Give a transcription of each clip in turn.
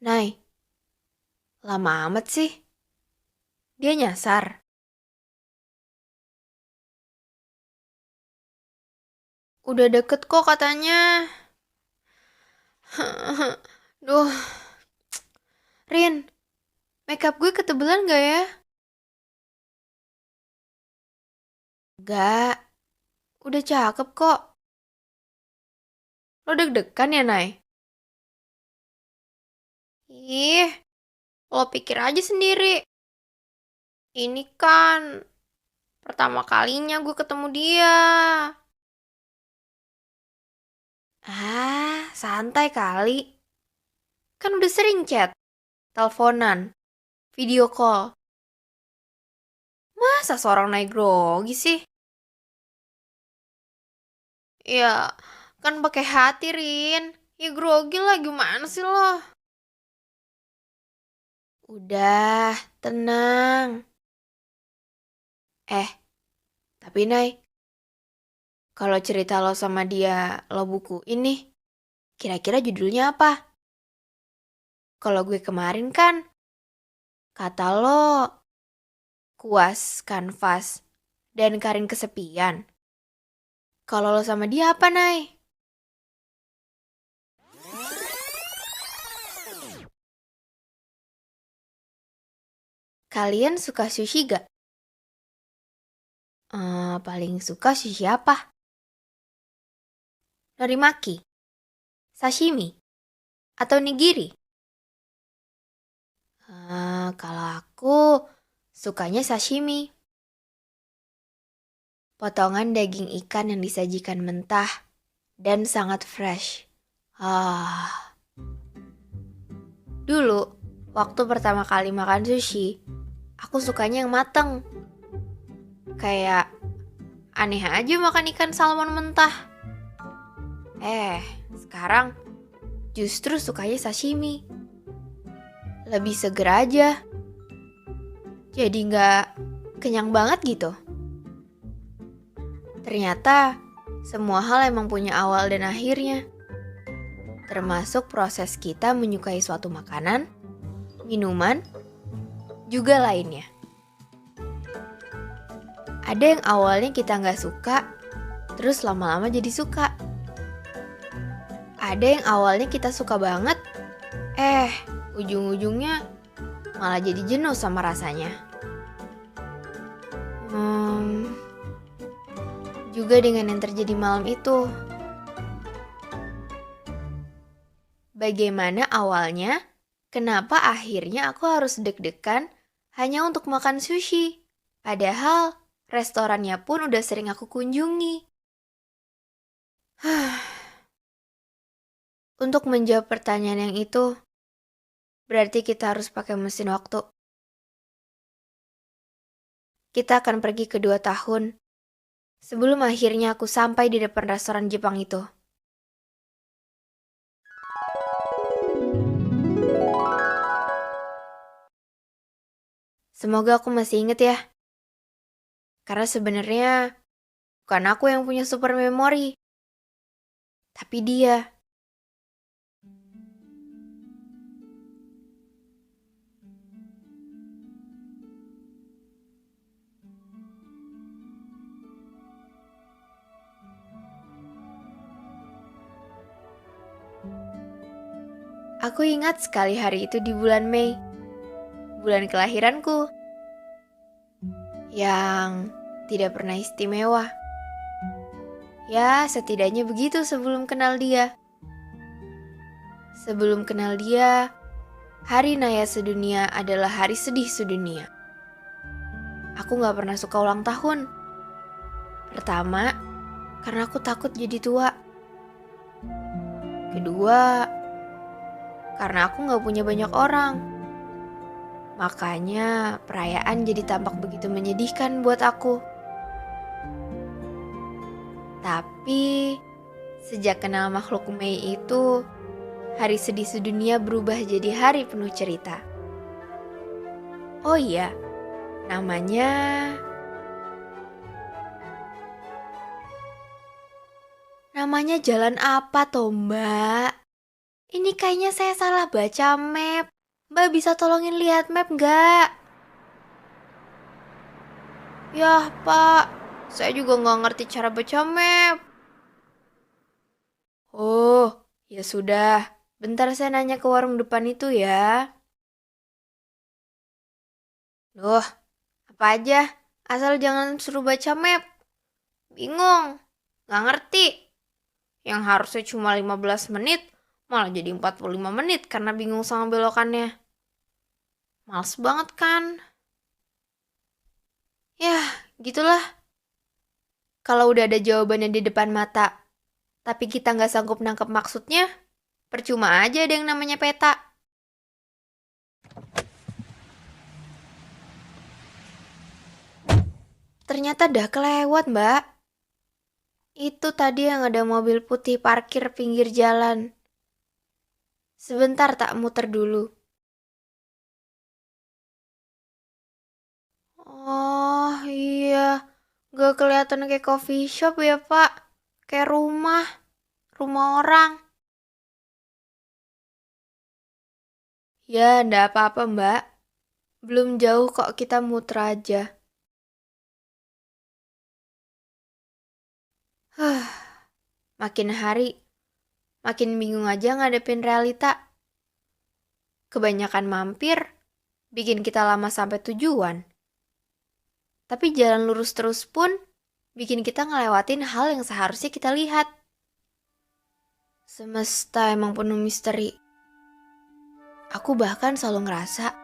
Nay, lama amat sih. Dia nyasar. Udah deket kok katanya. Duh, Rin, makeup gue ketebelan gak ya? Gak, udah cakep kok. Lo deg-degan ya, Nay? Ih, lo pikir aja sendiri. Ini kan pertama kalinya gue ketemu dia. Santai kali. Kan udah sering chat, teleponan, video call. Masa seorang naik grogi sih? Ya, kan pakai hati, Rin. Ya grogi lah, gimana sih lo? Udah, tenang. Eh, tapi Nay, kalau cerita lo sama dia lo buku ini, kira-kira judulnya apa? Kalau gue kemarin kan, kata lo, kuas, kanvas, dan Karin kesepian. Kalau lo sama dia apa, Nay? Kalian suka sushi gak? Paling suka sushi apa? Norimaki? Sashimi? Atau nigiri? Kalau aku sukanya sashimi. Potongan daging ikan yang disajikan mentah dan sangat fresh. Ah, Dulu, waktu pertama kali makan sushi, aku sukanya yang mateng. Kayak aneh aja makan ikan salmon mentah. Sekarang justru sukanya sashimi. Lebih seger aja. Jadi nggak kenyang banget gitu. Ternyata semua hal emang punya awal dan akhirnya. Termasuk proses kita menyukai suatu makanan, minuman, juga lainnya. Ada yang awalnya kita nggak suka, terus lama-lama jadi suka. Ada yang awalnya kita suka banget, ujung-ujungnya malah jadi jenuh sama rasanya. Juga dengan yang terjadi malam itu. Bagaimana awalnya, kenapa akhirnya aku harus deg-degan hanya untuk makan sushi? Padahal restorannya pun udah sering aku kunjungi. Untuk menjawab pertanyaan yang itu, berarti kita harus pakai mesin waktu. Kita akan pergi ke 2 tahun, sebelum akhirnya aku sampai di depan restoran Jepang itu. Semoga aku masih inget ya. Karena sebenarnya bukan aku yang punya super memori, tapi dia. Aku ingat sekali hari itu di bulan Mei, bulan kelahiranku, yang tidak pernah istimewa. Ya, setidaknya begitu sebelum kenal dia. Sebelum kenal dia, hari Naya sedunia adalah hari sedih sedunia. Aku gak pernah suka ulang tahun. Pertama, karena aku takut jadi tua. Kedua, karena aku gak punya banyak orang. Makanya perayaan jadi tampak begitu menyedihkan buat aku. Tapi, sejak kenal makhluk Mei itu, hari sedih sedunia berubah jadi hari penuh cerita. Oh iya, namanya jalan apa toh, Mbak? Ini kayaknya saya salah baca map. Mbak bisa tolongin lihat map nggak? Yah, Pak. Saya juga nggak ngerti cara baca map. Oh, ya sudah. Bentar saya nanya ke warung depan itu ya. Loh, apa aja? Asal jangan suruh baca map. Bingung. Nggak ngerti. Yang harusnya cuma 15 menit, malah jadi 45 menit karena bingung sama belokannya. Males banget kan? Yah, gitulah. Kalau udah ada jawabannya di depan mata, tapi kita nggak sanggup nangkep maksudnya, percuma aja ada yang namanya peta. Ternyata dah kelewat, Mbak. Itu tadi yang ada mobil putih parkir pinggir jalan. Sebentar tak muter dulu. Oh iya, gak kelihatan kayak coffee shop ya Pak. Kayak rumah orang. Ya, ndak apa-apa Mbak. Belum jauh kok kita muter aja. Huh, makin hari, makin bingung aja ngadepin realita. Kebanyakan mampir, bikin kita lama sampai tujuan. Tapi jalan lurus terus pun, bikin kita ngelewatin hal yang seharusnya kita lihat. Semesta emang penuh misteri. Aku bahkan selalu ngerasa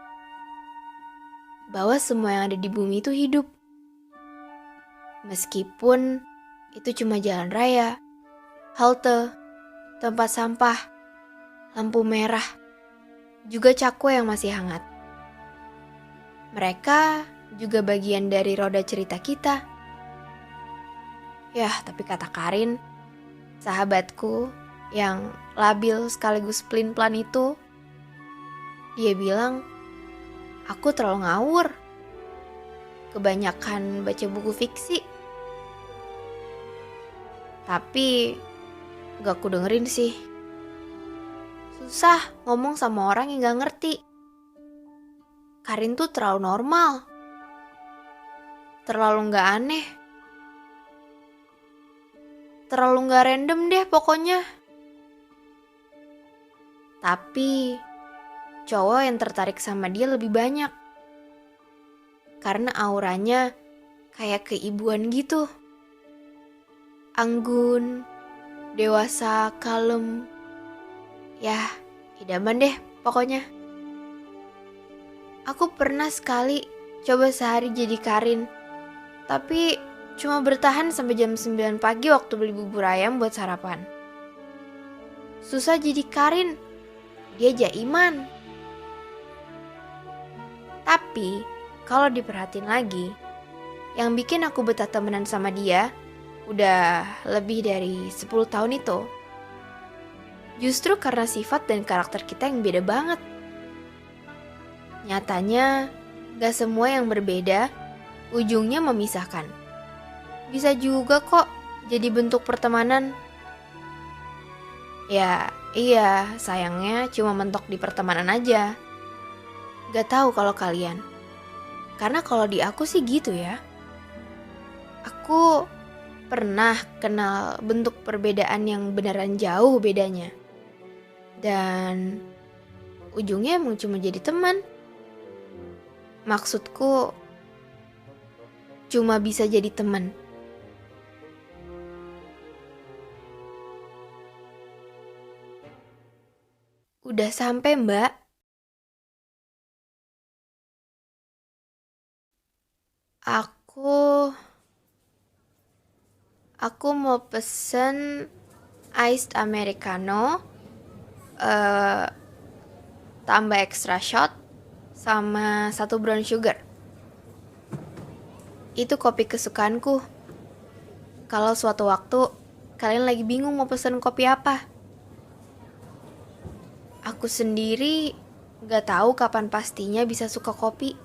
bahwa semua yang ada di bumi itu hidup. Meskipun itu cuma jalan raya, halte, tempat sampah, lampu merah, juga cakwe yang masih hangat. Mereka juga bagian dari roda cerita kita. Yah, tapi kata Karin, sahabatku yang labil sekaligus pelin-pelan itu, dia bilang, aku terlalu ngawur. Kebanyakan baca buku fiksi. Tapi gak aku dengerin sih. Susah ngomong sama orang yang gak ngerti. Karin tuh terlalu normal. Terlalu gak aneh. Terlalu gak random deh pokoknya. Tapi cowok yang tertarik sama dia lebih banyak. Karena auranya kayak keibuan gitu. Anggun, dewasa, kalem. Yah, idaman deh pokoknya. Aku pernah sekali coba sehari jadi Karin. Tapi cuma bertahan sampai jam 9 pagi waktu beli bubur ayam buat sarapan. Susah jadi Karin. Dia jaiman. Tapi kalau diperhatiin lagi, yang bikin aku betah temenan sama dia udah lebih dari 10 tahun itu. Justru karena sifat dan karakter kita yang beda banget. Nyatanya, gak semua yang berbeda ujungnya memisahkan. Bisa juga kok jadi bentuk pertemanan. Ya, iya, sayangnya cuma mentok di pertemanan aja. Gak tahu kalau kalian. Karena kalau di aku sih gitu ya. Aku pernah kenal bentuk perbedaan yang beneran jauh bedanya. Dan ujungnya emang cuma jadi teman. Maksudku cuma bisa jadi teman. Udah sampai, Mbak. Aku mau pesen iced americano, tambah extra shot, sama 1 brown sugar. Itu kopi kesukaanku. Kalau suatu waktu kalian lagi bingung mau pesen kopi apa. Aku sendiri gak tahu kapan pastinya bisa suka kopi.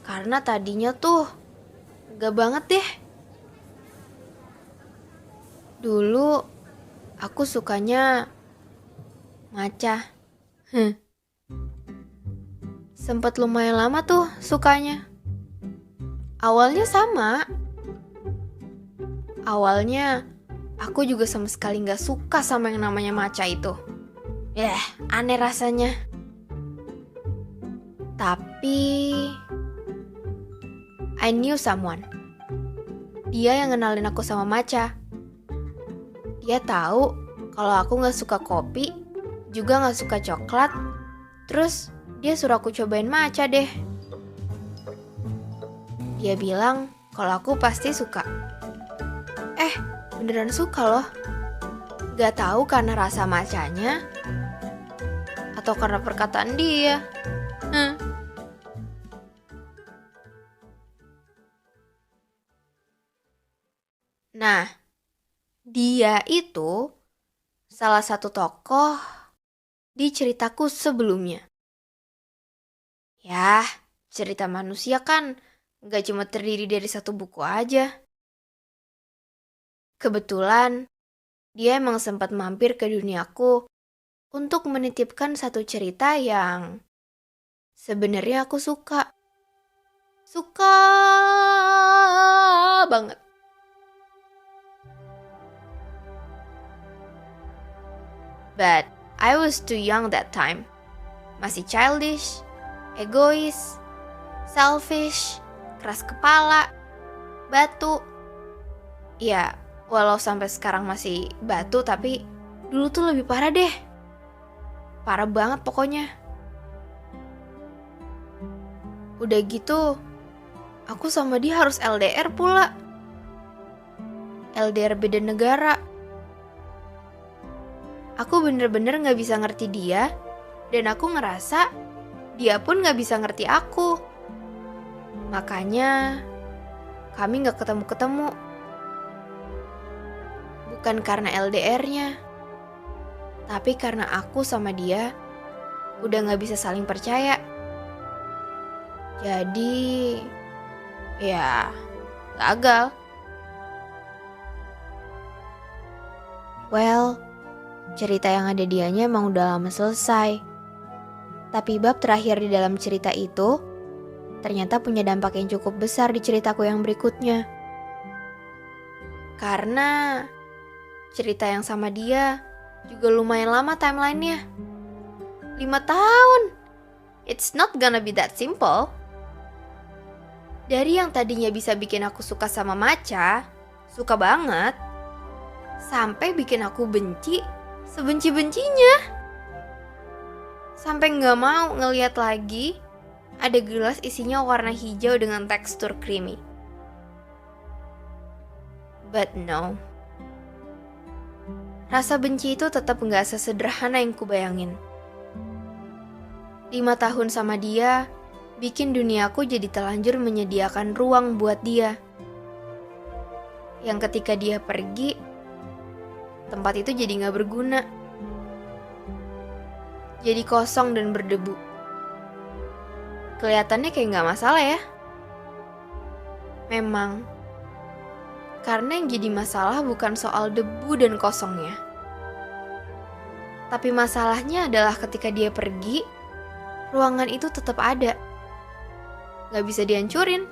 Karena tadinya tuh gak banget deh. Dulu aku sukanya Matcha. Sempet lumayan lama tuh sukanya. Awalnya sama. Awalnya aku juga sama sekali gak suka sama yang namanya matcha itu. Aneh rasanya. Tapi I knew someone. Dia yang ngenalin aku sama matcha. Dia tahu kalau aku gak suka kopi, juga gak suka coklat. Terus dia suruh aku cobain matcha deh. Dia bilang kalau aku pasti suka. Beneran suka loh. Gak tahu karena rasa matchanya atau karena perkataan dia. Nah, dia itu salah satu tokoh di ceritaku sebelumnya. Yah, cerita manusia kan gak cuma terdiri dari satu buku aja. Kebetulan, dia emang sempat mampir ke duniaku untuk menitipkan satu cerita yang sebenarnya aku suka. Suka banget. But I was too young that time. Masih childish, egois, selfish, keras kepala, batu. Ya, walau sampai sekarang masih batu, tapi dulu tuh lebih parah deh. Parah banget pokoknya. Udah gitu, aku sama dia harus LDR pula. LDR beda negara. Aku bener-bener gak bisa ngerti dia, dan aku ngerasa dia pun gak bisa ngerti aku. Makanya, kami gak ketemu-ketemu. Bukan karena LDR-nya, tapi karena aku sama dia udah gak bisa saling percaya. Jadi, ya gagal. Well, cerita yang ada dianya emang udah lama selesai. Tapi bab terakhir di dalam cerita itu ternyata punya dampak yang cukup besar di ceritaku yang berikutnya. Karena cerita yang sama dia juga lumayan lama timelinenya. 5 tahun. It's not gonna be that simple. Dari yang tadinya bisa bikin aku suka sama matcha, suka banget, sampai bikin aku benci sebenci-bencinya. Sampai gak mau ngeliat lagi ada gelas isinya warna hijau dengan tekstur creamy. But no. Rasa benci itu tetap gak sesederhana yang kubayangin. 5 tahun sama dia bikin duniaku jadi telanjur menyediakan ruang buat dia. Yang ketika dia pergi, tempat itu jadi gak berguna. Jadi kosong dan berdebu. Kelihatannya kayak gak masalah ya. Memang, karena yang jadi masalah bukan soal debu dan kosongnya. Tapi masalahnya adalah ketika dia pergi, ruangan itu tetap ada. Gak bisa dihancurin.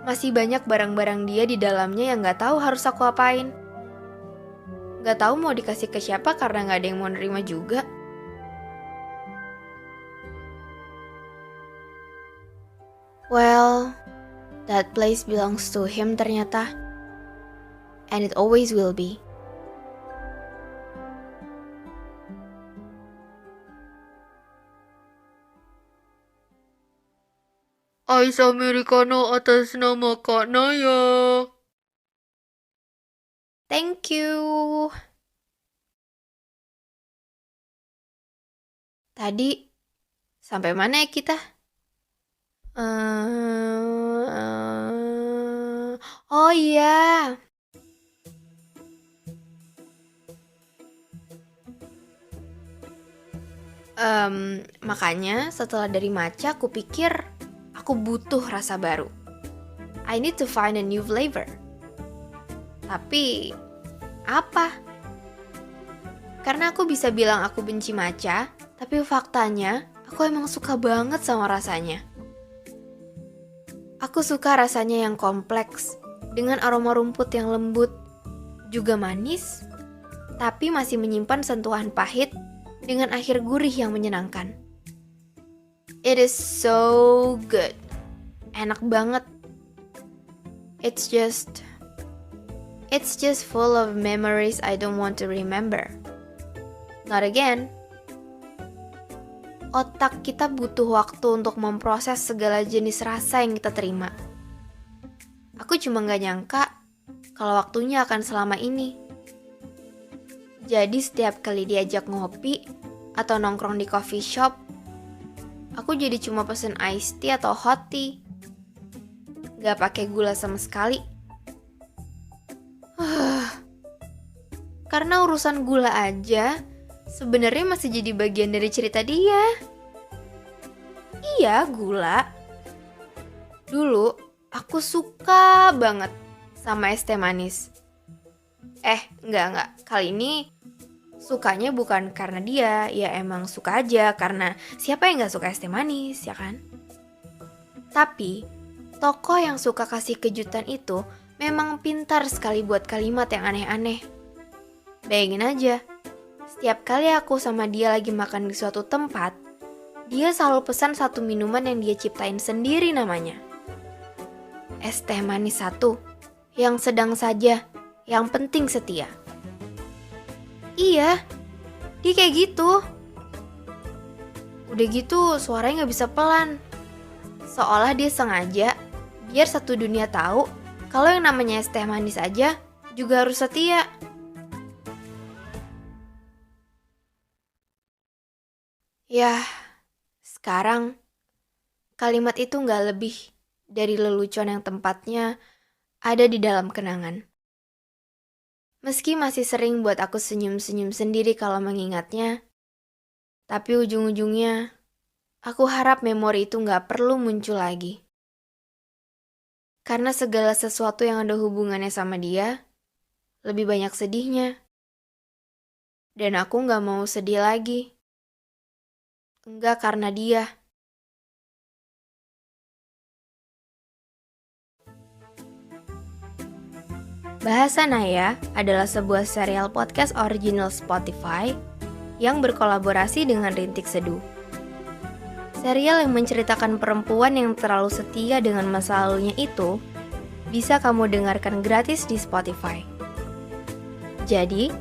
Masih banyak barang-barang dia di dalamnya yang gak tahu harus aku apain. Gak tahu mau dikasih ke siapa karena gak ada yang mau nerima juga. Well, that place belongs to him ternyata. And it always will be. Ais Americano atas nama Kak Naya. Thank you. Tadi sampai mana ya kita? Oh iya. Makanya setelah dari matcha aku pikir aku butuh rasa baru. I need to find a new flavor. Tapi apa? Karena aku bisa bilang aku benci matcha, tapi faktanya aku emang suka banget sama rasanya. Aku suka rasanya yang kompleks, dengan aroma rumput yang lembut, juga manis, tapi masih menyimpan sentuhan pahit dengan akhir gurih yang menyenangkan. It is so good. Enak banget. It's just full of memories I don't want to remember. Not again. Otak kita butuh waktu untuk memproses segala jenis rasa yang kita terima. Aku cuma gak nyangka kalau waktunya akan selama ini. Jadi setiap kali diajak ngopi atau nongkrong di coffee shop, aku jadi cuma pesen iced tea atau hot tea. Gak pakai gula sama sekali. Karena urusan gula aja sebenarnya masih jadi bagian dari cerita dia. Iya, gula. Dulu aku suka banget sama es teh manis. Enggak. Kali ini sukanya bukan karena dia, ya emang suka aja karena siapa yang gak suka es teh manis, ya kan? Tapi, tokoh yang suka kasih kejutan itu memang pintar sekali buat kalimat yang aneh-aneh. Bayangin aja, setiap kali aku sama dia lagi makan di suatu tempat, dia selalu pesan satu minuman yang dia ciptain sendiri namanya. Es teh manis satu, yang sedang saja, yang penting setia. Iya, dia kayak gitu. Udah gitu suaranya gak bisa pelan. Seolah dia sengaja biar satu dunia tahu kalau yang namanya es teh manis aja juga harus setia. Yah, sekarang kalimat itu gak lebih dari lelucon yang tempatnya ada di dalam kenangan. Meski masih sering buat aku senyum-senyum sendiri kalau mengingatnya, tapi ujung-ujungnya aku harap memori itu gak perlu muncul lagi. Karena segala sesuatu yang ada hubungannya sama dia, lebih banyak sedihnya. Dan aku gak mau sedih lagi. Enggak karena dia. Bahasa Naya adalah sebuah serial podcast original Spotify yang berkolaborasi dengan Rintik Seduh. Serial yang menceritakan perempuan yang terlalu setia dengan masa lalunya itu bisa kamu dengarkan gratis di Spotify. Jadi,